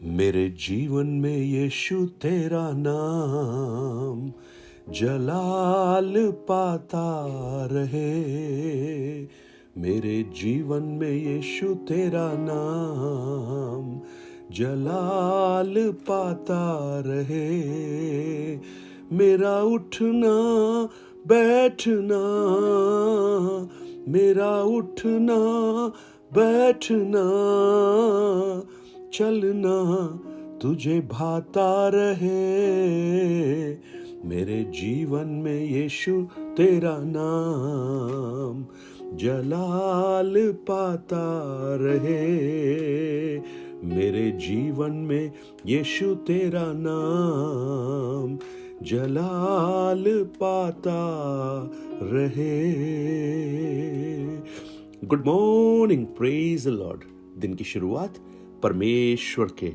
मेरे जीवन में यीशु तेरा नाम जलाल पाता रहे। मेरे जीवन में यीशु तेरा नाम जलाल पाता रहे। मेरा उठना बैठना, मेरा उठना बैठना, चलना तुझे भाता रहे। मेरे जीवन में यीशु तेरा नाम जलाल पाता रहे। मेरे जीवन में यीशु तेरा नाम जलाल पाता रहे। Good morning, praise the Lord. दिन की शुरुआत परमेश्वर के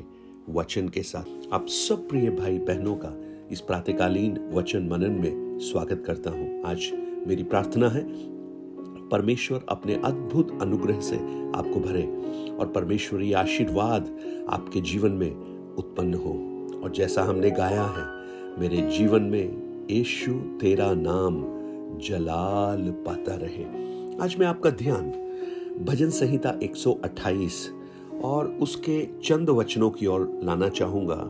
वचन के साथ आप सब प्रिय भाई बहनों का इस प्रातःकालीन वचन मनन में स्वागत करता हूं। आज मेरी प्रार्थना है परमेश्वर अपने अद्भुत अनुग्रह से आपको भरे और परमेश्वरी आशीर्वाद आपके जीवन में उत्पन्न हो। और जैसा हमने गाया है, मेरे जीवन में यीशु तेरा नाम जलाल पाता रहे। आज मैं आपका ध्यान भजन संहिता 128 और उसके चंद वचनों की ओर लाना चाहूंगा,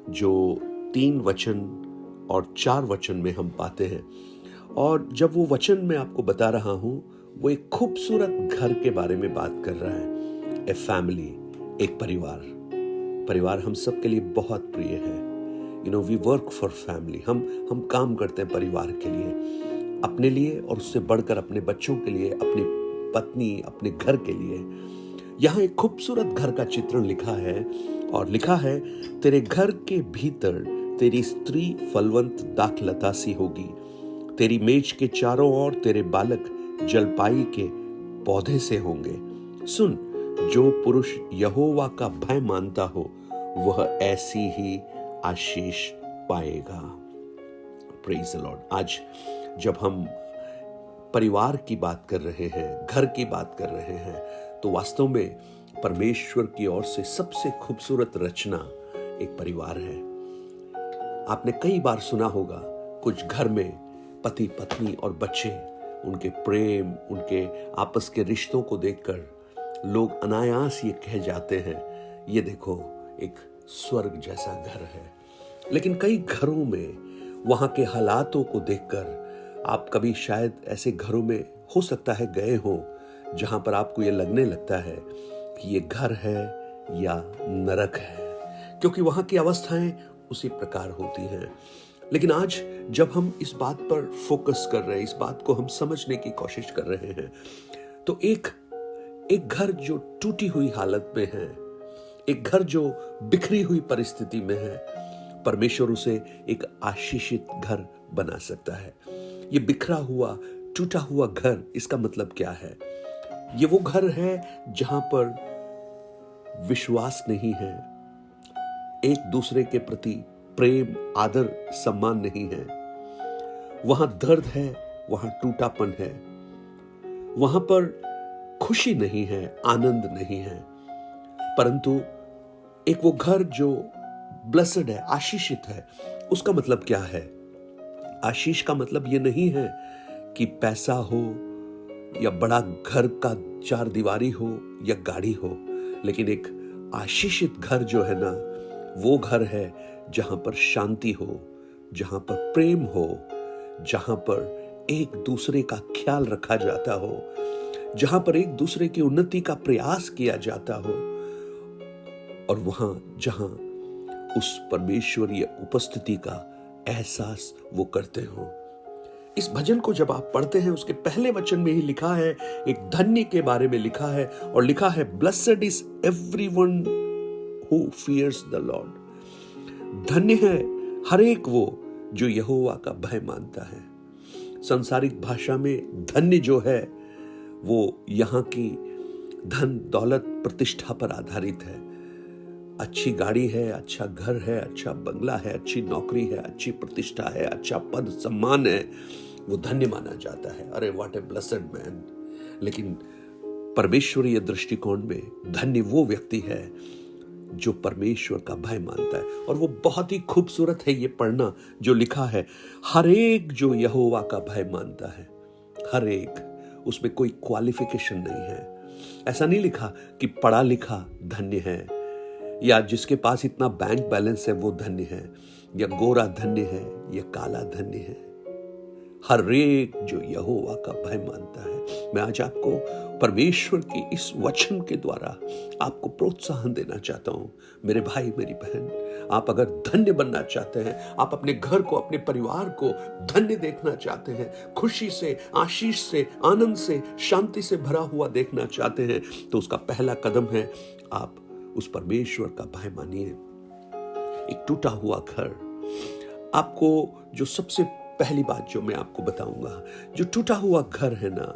जो 3 वचन और 4 वचन में हम पाते हैं। और जब वो वचन मैं आपको बता रहा हूं, वो एक खूबसूरत घर के बारे में बात कर रहा है। ए फैमिली, एक परिवार हम सब के लिए बहुत प्रिय है। We work for family. हम काम करते हैं परिवार के लिए, अपने लिए और उससे बढ़कर अपने बच्चों के लिए, अपनी पत्नी, अपने घर के लिए। यहाँ एक खूबसूरत घर का चित्रण लिखा है और लिखा है, तेरे घर के भीतर तेरी स्त्री फलवंत दाखलता सी होगी, तेरी मेज के चारों ओर तेरे बालक जलपाई के पौधे से होंगे। सुन, जो पुरुष यहोवा का भय मानता हो वह ऐसी ही आशीष पाएगा। Praise the Lord. आज जब हम परिवार की बात कर रहे हैं, घर की बात कर रहे हैं, तो वास्तव में परमेश्वर की ओर से सबसे खूबसूरत रचना एक परिवार है। आपने कई बार सुना होगा, कुछ घर में पति पत्नी और बच्चे, उनके प्रेम, उनके आपस के रिश्तों को देखकर लोग अनायास ये कह जाते हैं, ये देखो एक स्वर्ग जैसा घर है। लेकिन कई घरों में वहां के हालातों को देखकर आप कभी शायद ऐसे घरों में हो सकता है गए हो, जहां पर आपको ये लगने लगता है कि ये घर है या नरक है, क्योंकि वहां की अवस्थाएं उसी प्रकार होती हैं। लेकिन आज जब हम इस बात पर फोकस कर रहे हैं, इस बात को हम समझने की कोशिश कर रहे हैं, तो एक घर जो टूटी हुई हालत में है, एक घर जो बिखरी हुई परिस्थिति में है, परमेश्वर उसे एक आशीषित घर बना सकता है। ये बिखरा हुआ, टूटा हुआ घर, इसका मतलब क्या है? ये वो घर है जहां पर विश्वास नहीं है, एक दूसरे के प्रति प्रेम, आदर, सम्मान नहीं है। वहां दर्द है, वहां टूटापन है, वहां पर खुशी नहीं है, आनंद नहीं है। परंतु एक वो घर जो ब्लेस्ड है, आशीषित है। उसका मतलब क्या है? आशीष का मतलब ये नहीं है कि पैसा हो या बड़ा घर का 4 दीवारी हो या गाड़ी हो, लेकिन एक आशीषित घर जो है ना, वो घर है जहां पर शांति हो, जहां पर प्रेम हो, जहां पर एक दूसरे का ख्याल रखा जाता हो, जहां पर एक दूसरे की उन्नति का प्रयास किया जाता हो, और वहां जहां उस परमेश्वरीय उपस्थिति का एहसास वो करते हो। इस भजन को जब आप पढ़ते हैं, उसके पहले वचन में ही लिखा है, एक धन्य के बारे में लिखा है, और लिखा है, blessed is everyone who fears the Lord. धन्य है हर एक वो जो यहोवा का भय मानता है। सांसारिक भाषा में धन्य जो है वो यहाँ की धन दौलत प्रतिष्ठा पर आधारित है। अच्छी गाड़ी है, अच्छा घर है, अच्छा बंगला है, अच्छी नौकरी है, अच्छी प्रतिष्ठा है, अच्छा पद सम्मान है, वो धन्य माना जाता है। अरे व्हाट ए ब्लेस्ड मैन। लेकिन परमेश्वरीय दृष्टिकोण में धन्य वो व्यक्ति है जो परमेश्वर का भय मानता है। और वो बहुत ही खूबसूरत है ये पढ़ना जो लिखा है, हर एक जो यहोवा का भय मानता है। हर एक, उसमें कोई क्वालिफिकेशन नहीं है। ऐसा नहीं लिखा कि पढ़ा लिखा धन्य है, या जिसके पास इतना बैंक बैलेंस है वो धन्य है, या गोरा धन्य है, या काला धन्य है। हर एक जो यहोवा का भय मानता है। मैं आज आपको परमेश्वर की इस वचन के द्वारा आपको प्रोत्साहन देना चाहता हूं। मेरे भाई, मेरी बहन, आप अगर धन्य बनना चाहते हैं, आप अपने घर को, अपने परिवार को धन्य देखना चाहते हैं, खुशी से, आशीष से, आनंद से, शांति से भरा हुआ देखना चाहते हैं, तो उसका पहला कदम है आप उस परमेश्वर का भय मानिए। एक टूटा हुआ घर, आपको जो सबसे पहली बात जो मैं आपको बताऊंगा, जो टूटा हुआ घर है ना,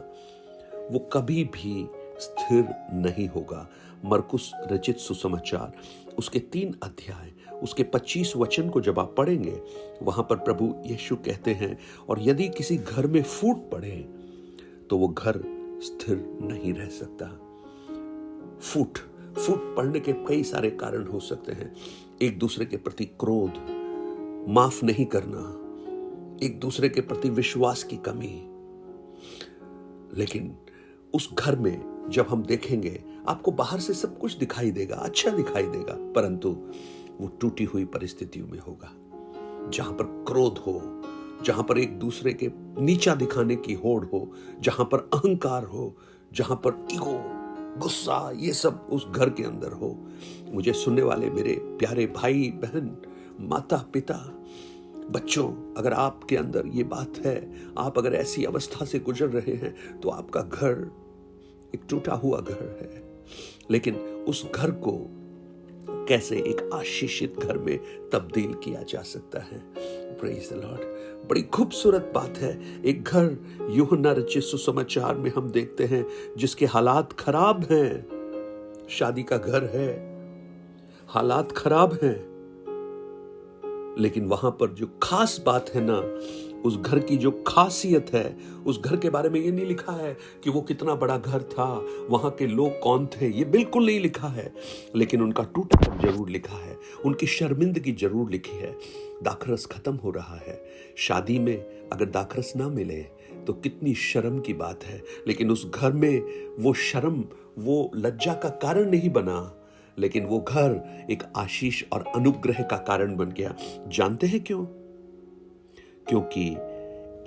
वो कभी भी स्थिर नहीं होगा। मरकुस रचित सुसमाचार उसके 3 अध्याय उसके 25 वचन को जब आप पढ़ेंगे, वहां पर प्रभु यीशु कहते हैं, और यदि किसी घर में फूट पड़े तो वो घर स्थिर नहीं रह सकता। फूट पड़ने के कई सारे कारण हो सकते हैं। एक दूसरे के प्रति क्रोध, माफ नहीं करना, एक दूसरे के प्रति विश्वास की कमी। लेकिन उस घर में जब हम देखेंगे, आपको बाहर से सब कुछ दिखाई देगा, अच्छा दिखाई देगा, परंतु वो टूटी हुई परिस्थितियों में होगा, जहां पर क्रोध हो, जहां पर एक दूसरे के नीचा दिखाने की होड़ हो, जहां पर अहंकार हो, जहां पर ईगो, गुस्सा, ये सब उस घर के अंदर हो। मुझे सुनने वाले मेरे प्यारे भाई बहन, माता पिता, बच्चों, अगर आपके अंदर ये बात है, आप अगर ऐसी अवस्था से गुजर रहे हैं, तो आपका घर एक टूटा हुआ घर है। लेकिन उस घर को कैसे एक आशीषित घर में तब्दील किया जा सकता है। Praise the Lord. बड़ी खूबसूरत बात है। एक घर यूहन्ना रचित सुसमाचार में हम देखते हैं जिसके हालात खराब हैं। शादी का घर है, हालात खराब हैं, लेकिन वहां पर जो खास बात है ना, उस घर की जो खासियत है, उस घर के बारे में ये नहीं लिखा है कि वो कितना बड़ा घर था, वहां के लोग कौन थे, ये बिल्कुल नहीं लिखा है। लेकिन उनका टूटा जरूर लिखा है, उनकी शर्मिंदगी जरूर लिखी है। दाखरस खत्म हो रहा है। शादी में अगर दाखरस ना मिले तो कितनी शर्म की बात है, लेकिन उस घर में वो शर्म, वो लज्जा का कारण नहीं बना, लेकिन वो घर एक आशीष और अनुग्रह का कारण बन गया। जानते हैं क्यों? क्योंकि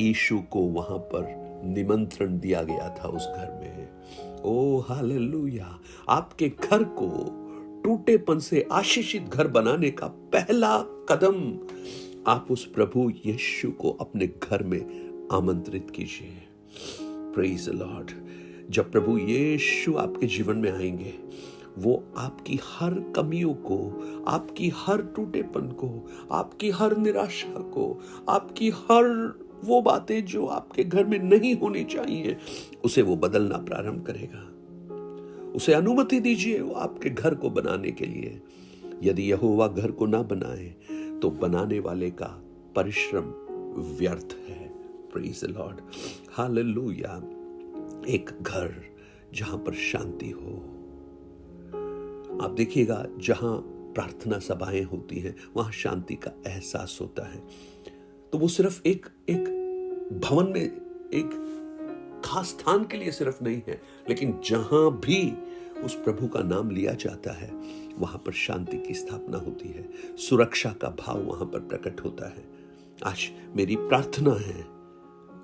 यीशु को वहां पर निमंत्रण दिया गया था उस घर में। ओ हालेलुया। आपके घर को टूटेपन से आशीषित घर बनाने का पहला कदम, आप उस प्रभु यीशु को अपने घर में आमंत्रित कीजिए। Praise the Lord. जब प्रभु यीशु आपके जीवन में आएंगे, वो आपकी हर कमियों को, आपकी हर टूटेपन को, आपकी हर निराशा को, आपकी हर वो बातें जो आपके घर में नहीं होनी चाहिए, उसे वो बदलना प्रारंभ करेगा। उसे अनुमति दीजिए वो आपके घर को बनाने के लिए। यदि यहोवा घर को ना बनाए तो बनाने वाले का परिश्रम व्यर्थ है। Praise the Lord. हालेलुया। एक घर जहां पर शांति हो। आप देखिएगा, जहां प्रार्थना सभाएं होती हैं वहां शांति का एहसास होता है। तो वो सिर्फ एक भवन में, एक खास स्थान के लिए सिर्फ नहीं है, लेकिन जहां भी उस प्रभु का नाम लिया जाता है वहां पर शांति की स्थापना होती है, सुरक्षा का भाव वहां पर प्रकट होता है। आज मेरी प्रार्थना है,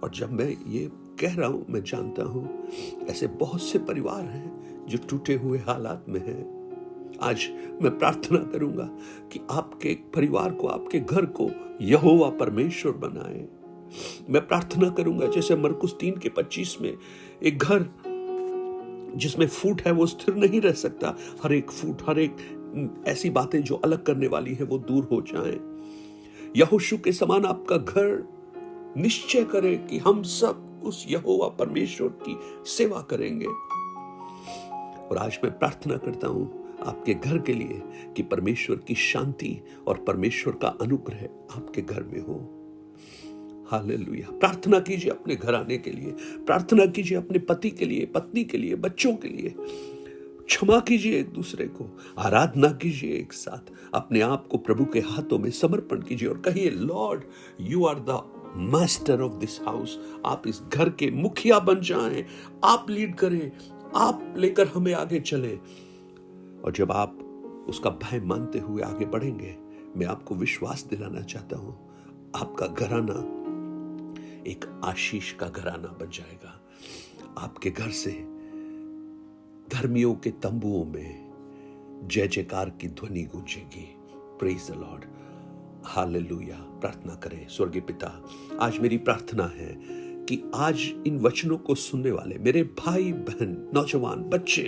और जब मैं ये कह रहा हूं, मैं जानता हूं ऐसे बहुत से परिवार हैं जो टूटे हुए हालात में हैं। आज मैं प्रार्थना करूंगा कि आपके परिवार को, आपके घर को यहोवा परमेश्वर बनाए। मैं प्रार्थना करूंगा जैसे मरकुस 3:25 में, एक घर जिसमें फूट है वो स्थिर नहीं रह सकता। हर एक फूट, हर एक ऐसी बातें जो अलग करने वाली है वो दूर हो जाएं। यहोशू के समान आपका घर निश्चय करे कि हम सब उस यहोवा परमेश्वर की सेवा करेंगे। और आज मैं प्रार्थना करता हूं आपके घर के लिए कि परमेश्वर की शांति और परमेश्वर का अनुग्रह आपके घर में हो। हालेलुया। प्रार्थना कीजिए अपने घर आने के लिए, प्रार्थना कीजिए अपने पति के लिए, पत्नी के लिए, बच्चों के लिए। क्षमा कीजिए एक दूसरे को, आराधना कीजिए एक साथ, अपने आप को प्रभु के हाथों में समर्पण कीजिए और कहिए, Lord you are the master of this house. आप इस घर के मुखिया बन जाएं, आप लीड करें, आप लेकर हमें आगे चले। और जब आप उसका भय मानते हुए आगे बढ़ेंगे, मैं आपको विश्वास दिलाना चाहता हूं, आपका घराना एक आशीष का घराना बन जाएगा। आपके घर से धर्मियों के तंबुओं में जय जयकार की ध्वनि गूंजेगी। Praise the Lord, hallelujah. प्रार्थना करें। स्वर्गीय पिता, आज मेरी प्रार्थना है कि आज इन वचनों को सुनने वाले मेरे भाई बहन, नौजवान, बच्चे,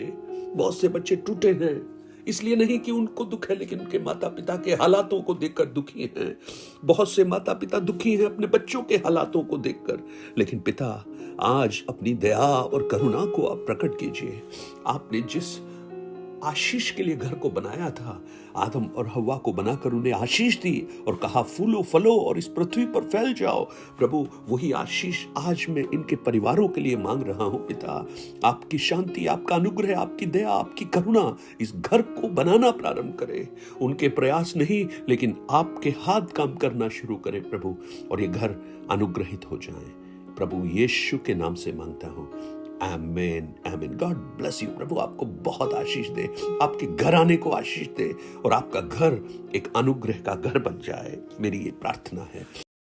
बहुत से बच्चे टूटे हैं, इसलिए नहीं कि उनको दुख है, लेकिन उनके माता पिता के हालातों को देखकर दुखी हैं। बहुत से माता पिता दुखी हैं अपने बच्चों के हालातों को देखकर, लेकिन पिता आज अपनी दया और करुणा को आप प्रकट कीजिए। आपने जिस आशीष के लिए घर को बनाया था, आदम और हव्वा को बनाकर उन्हें आशीष दी और कहा फूलो फलो और इस पृथ्वी पर फैल जाओ। प्रभु, वही आशीष आज मैं इनके परिवारों के लिए मांग रहा हूं। पिता, आपकी शांति, आपका अनुग्रह, आपकी दया, आपकी करुणा इस घर को बनाना प्रारंभ करे। उनके प्रयास नहीं, लेकिन आपके हाथ काम करना शुरू करे प्रभु, और ये घर अनुग्रहित हो जाए। प्रभु यीशु के नाम से मांगता हूं, amen, amen. God bless you. प्रभु आपको बहुत आशीष दे, आपके घर आने को आशीष दे और आपका घर एक अनुग्रह का घर बन जाए। मेरी ये प्रार्थना है।